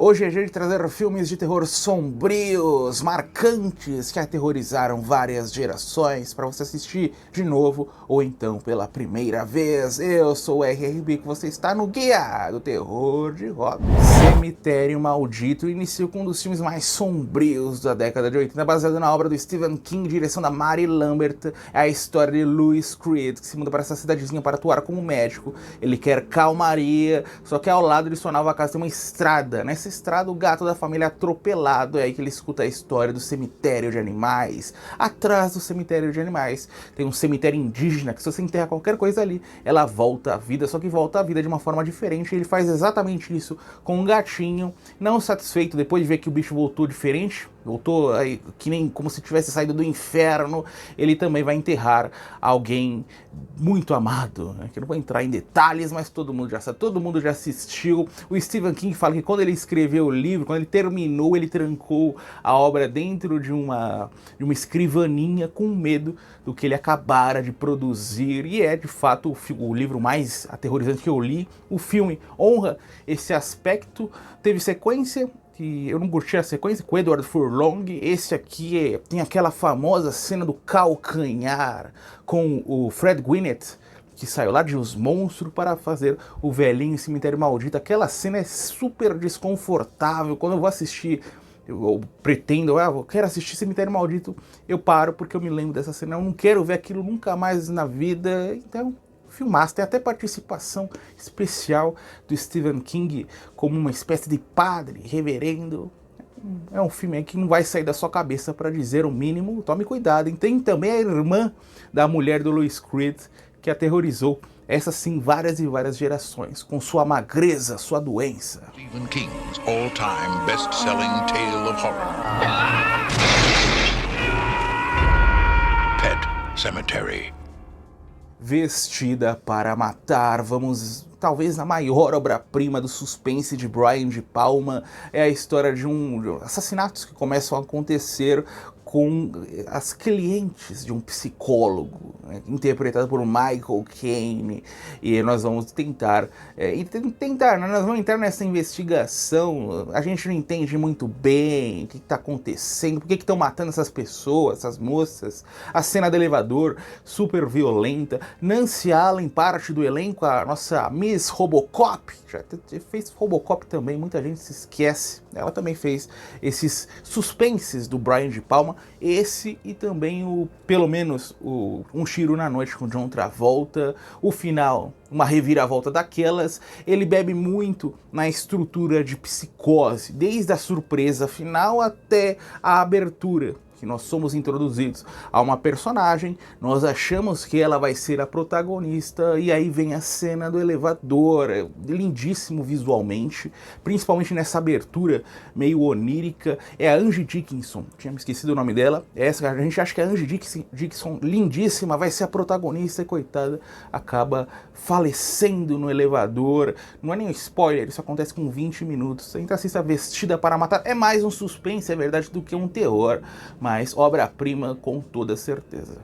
Hoje é dia de trazer filmes de terror sombrios, marcantes, que aterrorizaram várias gerações para você assistir de novo ou então pela primeira vez. Eu sou o RRB, que você está no Guia do Terror de Rock. Cemitério Maldito inicia com um dos filmes mais sombrios da década de 80, baseado na obra do Stephen King, direção da Mary Lambert. É a história de Louis Creed, que se muda para essa cidadezinha para atuar como médico. Ele quer calmaria, só que ao lado de sua nova casa tem uma estrada. Nessa estrada, o gato da família é atropelado. É aí que ele escuta a história do cemitério de animais. Atrás do cemitério de animais tem um cemitério indígena, que se você enterra qualquer coisa ali, ela volta à vida, só que volta à vida de uma forma diferente. Ele faz exatamente isso com um gatinho. Não satisfeito, depois de ver que o bicho voltou diferente, voltou aí, que nem como se tivesse saído do inferno, ele também vai enterrar alguém muito amado, né? Que eu não vou entrar em detalhes, mas todo mundo já sabe, todo mundo já assistiu. O Stephen King fala que quando ele escreveu o livro, quando ele terminou, ele trancou a obra dentro de uma escrivaninha com medo do que ele acabara de produzir, e é de fato o livro mais aterrorizante que eu li. O filme honra esse aspecto, teve sequência, que eu não curti a sequência, com Edward Furlong. Esse aqui tem aquela famosa cena do calcanhar com o Fred Gwyneth, que saiu lá de Os Monstros para fazer o velhinho em Cemitério Maldito. Aquela cena é super desconfortável. Quando eu vou assistir, eu pretendo, eu quero assistir Cemitério Maldito, eu paro porque eu me lembro dessa cena. Eu não quero ver aquilo nunca mais na vida. Então, filmaço. Tem até participação especial do Stephen King como uma espécie de padre, reverendo. É um filme aí que não vai sair da sua cabeça, para dizer o mínimo. Tome cuidado. E tem também a irmã da mulher do Louis Creed, que aterrorizou, essa sim, várias e várias gerações, com sua magreza, sua doença. Stephen King's all-time best-selling tale of horror. Pet Sematary. Vestida para Matar, vamos talvez na maior obra-prima do suspense de Brian De Palma. É a história de assassinatos que começam a acontecer com as clientes de um psicólogo, né, interpretado por Michael Caine, e nós vamos tentar, nós vamos entrar nessa investigação. A gente não entende muito bem o que está acontecendo, por que estão matando essas pessoas, essas moças. A cena do elevador, super violenta. Nancy Allen, parte do elenco, a nossa Miss Robocop, já fez Robocop também, muita gente se esquece. Ela também fez esses suspenses do Brian De Palma. Esse e também pelo menos Um Tiro na Noite com John Travolta. O final, uma reviravolta daquelas. Ele bebe muito na estrutura de Psicose, desde a surpresa final até a abertura, que nós somos introduzidos a uma personagem, nós achamos que ela vai ser a protagonista, e aí vem a cena do elevador, lindíssimo visualmente, principalmente nessa abertura meio onírica. É a Angie Dickinson, tinha me esquecido o nome dela, essa a gente acha que a Angie Dickinson, lindíssima, vai ser a protagonista, e coitada, acaba falecendo no elevador. Não é nem um spoiler, isso acontece com 20 minutos. Então assista Vestida para Matar, é mais um suspense, é verdade, do que um terror, mas obra-prima com toda certeza.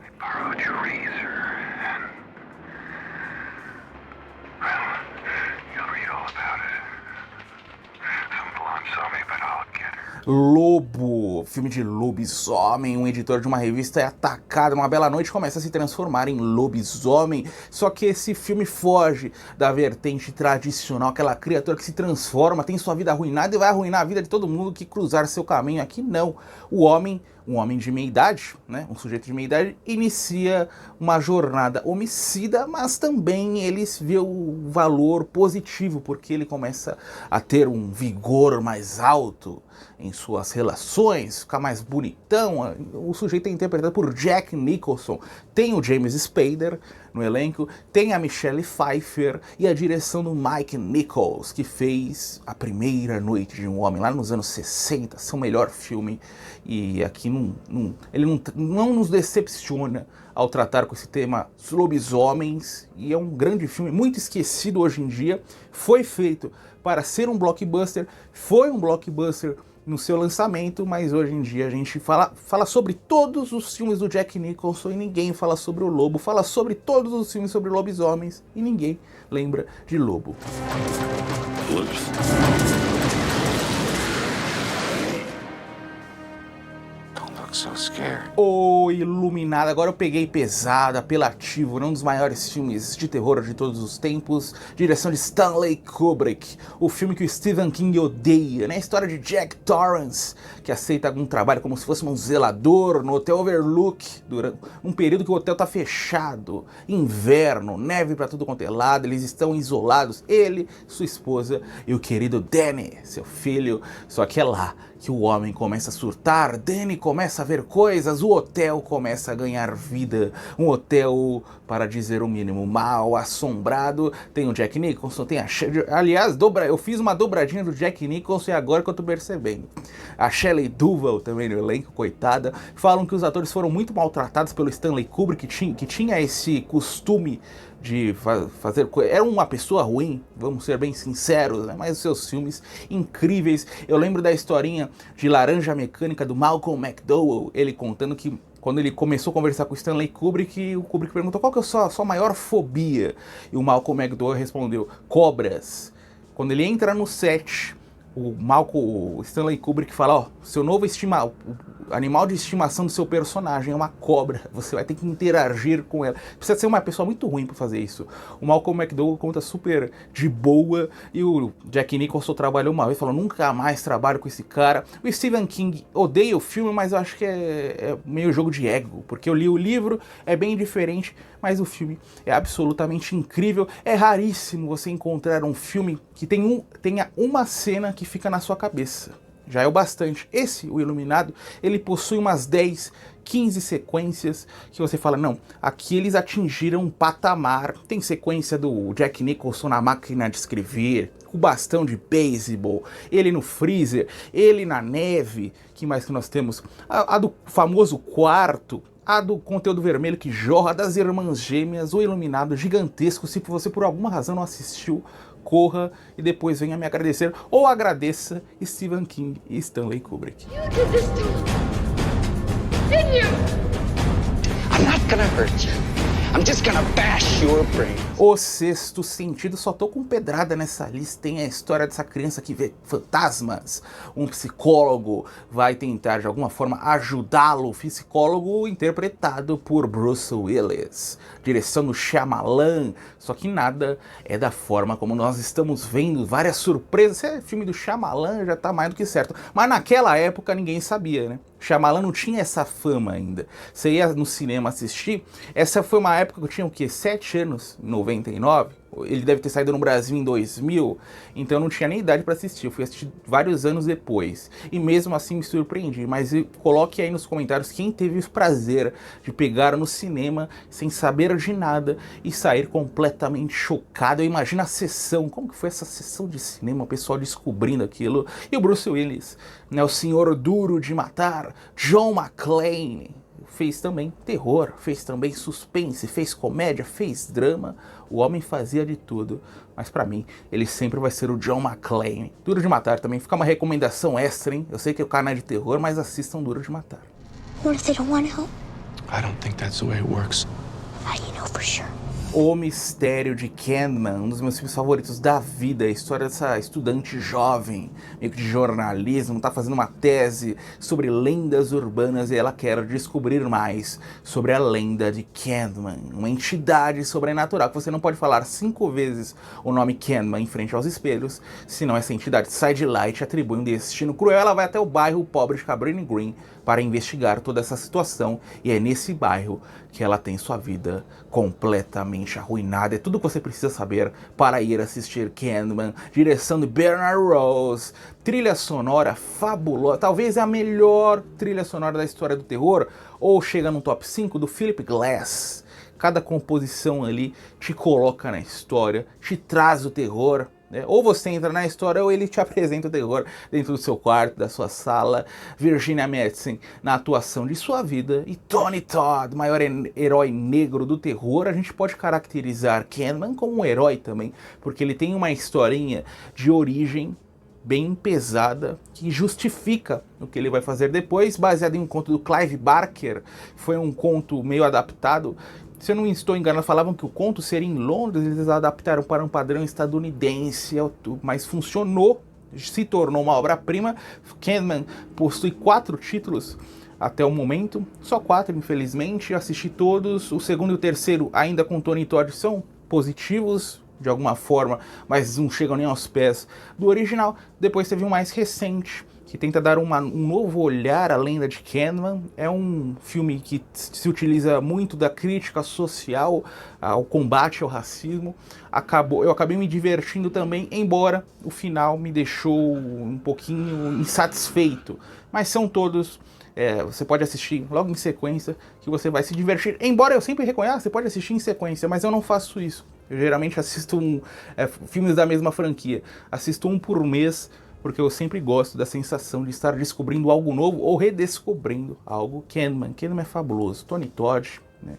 Lobo, filme de lobisomem. Um editor de uma revista é atacado numa bela noite e começa a se transformar em lobisomem. Só que esse filme foge da vertente tradicional, aquela criatura que se transforma, tem sua vida arruinada e vai arruinar a vida de todo mundo que cruzar seu caminho. Aqui não. Um homem de meia idade, né, um sujeito de meia idade, inicia uma jornada homicida, mas também ele vê o valor positivo, porque ele começa a ter um vigor mais alto em suas relações, ficar mais bonitão. O sujeito é interpretado por Jack Nicholson. Tem o James Spader no elenco, tem a Michelle Pfeiffer e a direção do Mike Nichols, que fez A Primeira Noite de um Homem, lá nos anos 60, seu melhor filme. E aqui ele não nos decepciona ao tratar com esse tema lobisomens, e é um grande filme, muito esquecido hoje em dia. Foi feito para ser um blockbuster, foi um blockbuster no seu lançamento, mas hoje em dia a gente fala sobre todos os filmes do Jack Nicholson e ninguém fala sobre o Lobo, fala sobre todos os filmes sobre lobisomens e ninguém lembra de Lobo. so scared. O Iluminado, agora eu peguei pesado, apelativo, um dos maiores filmes de terror de todos os tempos, direção de Stanley Kubrick, o filme que o Stephen King odeia, né? A história de Jack Torrance, que aceita algum trabalho como se fosse um zelador no Hotel Overlook, durante um período que o hotel tá fechado, inverno, neve pra tudo quanto é lado, eles estão isolados, ele, sua esposa e o querido Danny, seu filho, só que é lá que o homem começa a surtar, Danny começa a ver coisas, o hotel começa a ganhar vida, um hotel, para dizer o mínimo, mal assombrado, tem o Jack Nicholson, tem a... Aliás, eu fiz uma dobradinha do Jack Nicholson e agora que eu tô percebendo. A Shelley Duvall também no elenco, coitada, falam que os atores foram muito maltratados pelo Stanley Kubrick, que tinha esse costume de fazer coisa. Era uma pessoa ruim, vamos ser bem sinceros, né? Mas os seus filmes incríveis. Eu lembro da historinha de Laranja Mecânica do Malcolm McDowell, ele contando que quando ele começou a conversar com o Stanley Kubrick, o Kubrick perguntou qual que é a sua maior fobia? E o Malcolm McDowell respondeu, cobras. Quando ele entra no set, o Stanley Kubrick fala, ó, seu novo animal de estimação do seu personagem é uma cobra, você vai ter que interagir com ela. Precisa ser uma pessoa muito ruim para fazer isso. O Malcolm McDowell conta super de boa, e o Jack Nicholson trabalhou uma vez, falou, nunca mais trabalho com esse cara. O Stephen King odeia o filme, mas eu acho que é meio jogo de ego, porque eu li o livro, é bem diferente, mas o filme é absolutamente incrível. É raríssimo você encontrar um filme que tenha uma cena que fica na sua cabeça. Já é o bastante. Esse, o Iluminado, ele possui umas 10, 15 sequências que você fala, não, aqui eles atingiram um patamar. Tem sequência do Jack Nicholson na máquina de escrever, o bastão de beisebol, ele no freezer, ele na neve, que mais que nós temos? A do famoso quarto, a do conteúdo vermelho que jorra, das irmãs gêmeas, o Iluminado gigantesco. Se você por alguma razão não assistiu, corra e depois venha me agradecer, ou agradeça Stephen King e Stanley Kubrick. You did this to me. Didn't you? I'm not gonna hurt you. I'm just gonna bash your brain. O Sexto Sentido, só tô com pedrada nessa lista. Tem a história dessa criança que vê fantasmas. Um psicólogo vai tentar de alguma forma ajudá-lo. Psicólogo interpretado por Bruce Willis. Direção do Shyamalan. Só que nada é da forma como nós estamos vendo. Várias surpresas. Esse é filme do Shyamalan, já tá mais do que certo. Mas naquela época ninguém sabia, né? Shyamalan não tinha essa fama ainda. Você ia no cinema assistir. Essa foi uma época que eu tinha o quê? 7 anos, 99. Ele deve ter saído no Brasil em 2000, então eu não tinha nem idade para assistir. Eu fui assistir vários anos depois. E mesmo assim me surpreendi. Mas coloque aí nos comentários quem teve o prazer de pegar no cinema sem saber de nada e sair completamente chocado. Eu imagino a sessão, como que foi essa sessão de cinema, o pessoal descobrindo aquilo. E o Bruce Willis, né, o senhor duro de matar, John McClane. Fez também terror, fez também suspense, fez comédia, fez drama. O homem fazia de tudo, mas pra mim, ele sempre vai ser o John McClane. Duro de Matar também, fica uma recomendação extra, hein? Eu sei que o canal é de terror, mas assistam Duro de Matar. What if they don't want help? I don't think that's the way it works. How do you know for sure? O Mistério de Candyman, um dos meus filmes favoritos da vida, a história dessa estudante jovem, meio que de jornalismo, tá fazendo uma tese sobre lendas urbanas e ela quer descobrir mais sobre a lenda de Candyman, uma entidade sobrenatural que você não pode falar 5 vezes o nome Candyman em frente aos espelhos, senão essa entidade sai de lá e te atribui um destino cruel. Ela vai até o bairro pobre de Cabrini Green para investigar toda essa situação, e é nesse bairro que ela tem sua vida completamente arruinada. É tudo que você precisa saber para ir assistir Candyman. Direção de Bernard Rose, trilha sonora fabulosa, talvez é a melhor trilha sonora da história do terror, ou chega no top 5 do Philip Glass. Cada composição ali te coloca na história, te traz o terror. Ou você entra na história ou ele te apresenta o terror dentro do seu quarto, da sua sala. Virginia Madsen na atuação de sua vida e Tony Todd, maior herói negro do terror. A gente pode caracterizar Candyman como um herói também, porque ele tem uma historinha de origem bem pesada que justifica o que ele vai fazer depois, baseado em um conto do Clive Barker. Foi um conto meio adaptado. Se eu não estou enganado, falavam que o conto seria em Londres, eles adaptaram para um padrão estadunidense, mas funcionou, se tornou uma obra-prima. Candyman possui 4 títulos até o momento, só 4, infelizmente, assisti todos. O segundo e o terceiro, ainda com Tony Todd, são positivos de alguma forma, mas não chegam nem aos pés do original. Depois teve um mais recente, que tenta dar um novo olhar à lenda de Candyman. É um filme que se utiliza muito da crítica social, ao combate ao racismo. Eu acabei me divertindo também, embora o final me deixou um pouquinho insatisfeito. Mas são todos... você pode assistir logo em sequência, que você vai se divertir. Embora eu sempre reconheça, você pode assistir em sequência, mas eu não faço isso. Eu geralmente assisto filmes da mesma franquia. Assisto um por mês, porque eu sempre gosto da sensação de estar descobrindo algo novo ou redescobrindo algo. Candyman é fabuloso. Tony Todd, né?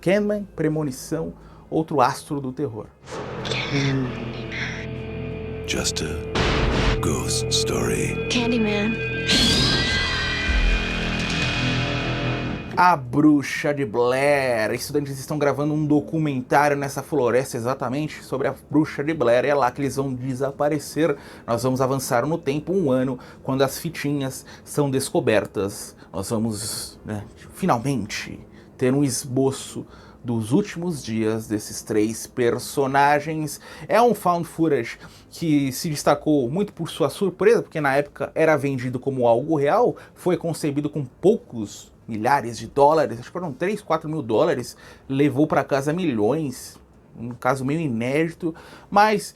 Candyman, Premonição, outro astro do terror. Just a ghost story. Candyman. A Bruxa de Blair. Estudantes estão gravando um documentário nessa floresta exatamente sobre a Bruxa de Blair. É lá que eles vão desaparecer. Nós vamos avançar no tempo 1 ano, quando as fitinhas são descobertas. Nós vamos, finalmente, ter um esboço dos últimos dias desses 3 personagens. É um found footage que se destacou muito por sua surpresa, porque na época era vendido como algo real, foi concebido com poucos milhares de dólares, acho que foram 3, 4 mil dólares, levou para casa milhões, um caso meio inédito, mas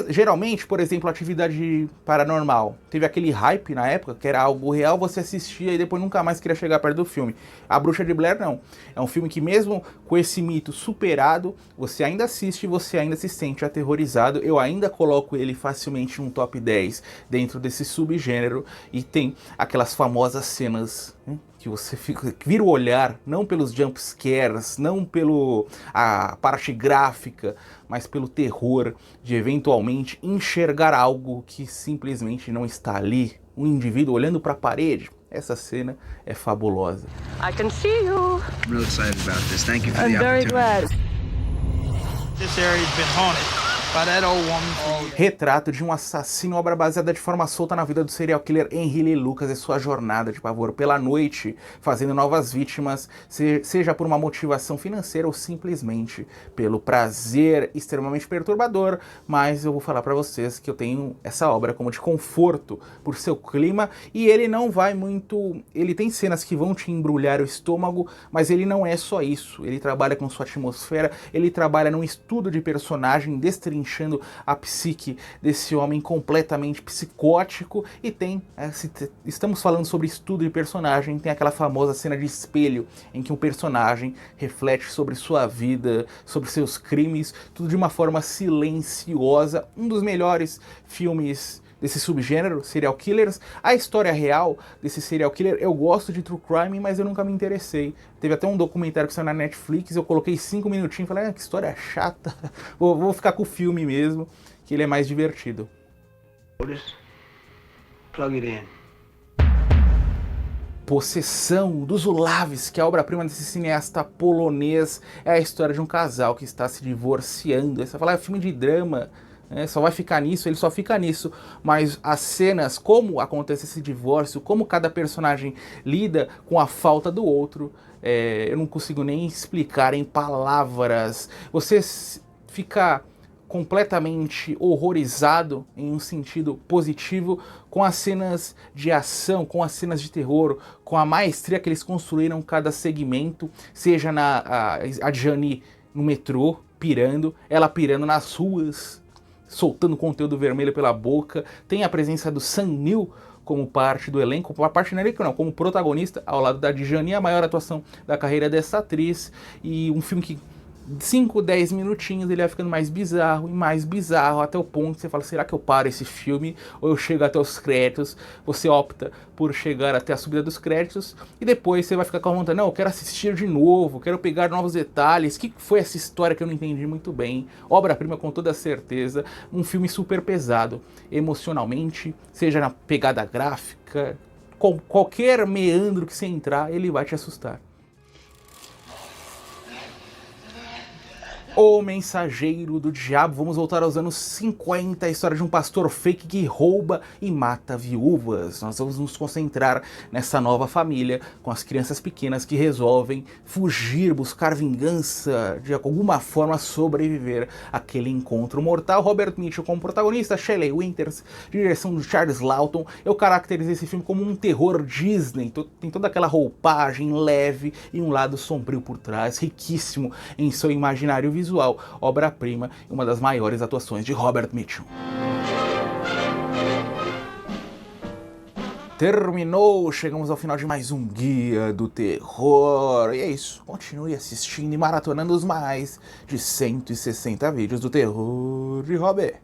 geralmente, por exemplo, Atividade Paranormal, teve aquele hype na época, que era algo real, você assistia e depois nunca mais queria chegar perto do filme. A Bruxa de Blair não, é um filme que mesmo com esse mito superado, você ainda assiste e você ainda se sente aterrorizado. Eu ainda coloco ele facilmente em um top 10 dentro desse subgênero, e tem aquelas famosas cenas, que você vira o olhar, não pelos jump scares, não a parte gráfica, mas pelo terror de eventualmente enxergar algo que simplesmente não está ali. Um indivíduo olhando para a parede. Essa cena é fabulosa. I can see you. I'm really excited about this. Thank you for I'm the very opportunity. glad. This area's been haunted by that old woman. Retrato de um assassino, obra baseada de forma solta na vida do serial killer Henry Lee Lucas e sua jornada de pavor pela noite, fazendo novas vítimas, seja por uma motivação financeira ou simplesmente pelo prazer. Extremamente perturbador, mas eu vou falar pra vocês que eu tenho essa obra como de conforto por seu clima, e ele não vai muito... Ele tem cenas que vão te embrulhar o estômago, mas ele não é só isso. Ele trabalha com sua atmosfera, ele trabalha num estudo de personagem, destrinchando a psique desse homem completamente psicótico. E estamos falando sobre estudo de personagem, tem aquela famosa cena de espelho em que um personagem reflete sobre sua vida, sobre seus crimes, tudo de uma forma silenciosa. Um dos melhores filmes desse subgênero, serial killers. A história real desse serial killer, eu gosto de true crime, mas eu nunca me interessei. Teve até um documentário que saiu na Netflix, eu coloquei 5 minutinhos e falei, que história chata, vou ficar com o filme mesmo, que ele é mais divertido. Plug it in. Possessão, do Zulawski, a obra-prima desse cineasta polonês. É a história de um casal que está se divorciando. Você fala, é filme de drama, só vai ficar nisso, ele só fica nisso, mas as cenas, como acontece esse divórcio, como cada personagem lida com a falta do outro, eu não consigo nem explicar em palavras. Você fica completamente horrorizado em um sentido positivo com as cenas de ação, com as cenas de terror, com a maestria que eles construíram cada segmento, seja a Jani no metrô, ela pirando nas ruas, soltando conteúdo vermelho pela boca. Tem a presença do Sam Neill como parte do elenco, como protagonista, ao lado da Djani, a maior atuação da carreira dessa atriz. E um filme que 5, 10 minutinhos ele vai ficando mais bizarro e mais bizarro, até o ponto que você fala, será que eu paro esse filme ou eu chego até os créditos? Você opta por chegar até a subida dos créditos e depois você vai ficar com a vontade, não, eu quero assistir de novo, quero pegar novos detalhes, o que foi essa história que eu não entendi muito bem? Obra-prima com toda certeza, um filme super pesado emocionalmente, seja na pegada gráfica, com qualquer meandro que você entrar, ele vai te assustar. O Mensageiro do Diabo. Vamos voltar aos anos 50, a história de um pastor fake que rouba e mata viúvas. Nós vamos nos concentrar nessa nova família, com as crianças pequenas que resolvem fugir, buscar vingança, de alguma forma sobreviver àquele encontro mortal. Robert Mitchum como protagonista, Shelley Winters, direção de Charles Lawton. Eu caracterizei esse filme como um terror Disney, tem toda aquela roupagem leve e um lado sombrio por trás, riquíssimo em seu imaginário visual, obra-prima e uma das maiores atuações de Robert Mitchum. Terminou, chegamos ao final de mais um Guia do Terror. E é isso, continue assistindo e maratonando os mais de 160 vídeos do terror de Robert.